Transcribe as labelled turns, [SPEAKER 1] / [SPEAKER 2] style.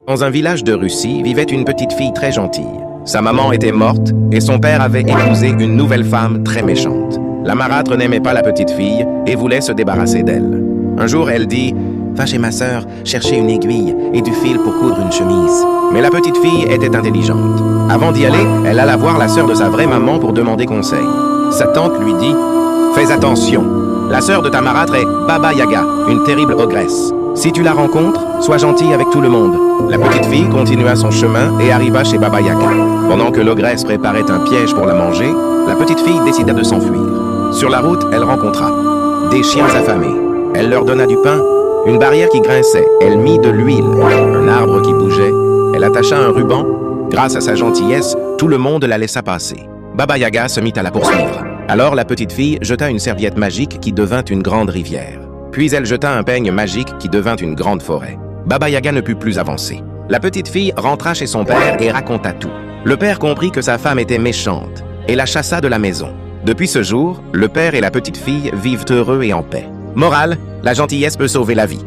[SPEAKER 1] Dans un village de Russie vivait une petite fille très gentille. Sa maman était morte et son père avait épousé une nouvelle femme très méchante. La marâtre n'aimait pas la petite fille et voulait se débarrasser d'elle. Un jour, elle dit « Va chez ma sœur chercher une aiguille et du fil pour coudre une chemise. » Mais la petite fille était intelligente. Avant d'y aller, elle alla voir la sœur de sa vraie maman pour demander conseil. Sa tante lui dit « Fais attention, la sœur de ta marâtre est Baba Yaga, une terrible ogresse. Si tu la rencontres, sois gentille avec tout le monde. » La petite fille continua son chemin et arriva chez Baba Yaga. Pendant que l'ogresse préparait un piège pour la manger, la petite fille décida de s'enfuir. Sur la route, elle rencontra des chiens affamés. Elle leur donna du pain, une barrière qui grinçait. Elle mit de l'huile, un arbre qui bougeait. Elle attacha un ruban. Grâce à sa gentillesse, tout le monde la laissa passer. Baba Yaga se mit à la poursuivre. Alors la petite fille jeta une serviette magique qui devint une grande rivière. Puis elle jeta un peigne magique qui devint une grande forêt. Baba Yaga ne put plus avancer. La petite fille rentra chez son père et raconta tout. Le père comprit que sa femme était méchante et la chassa de la maison. Depuis ce jour, le père et la petite fille vivent heureux et en paix. Morale, la gentillesse peut sauver la vie.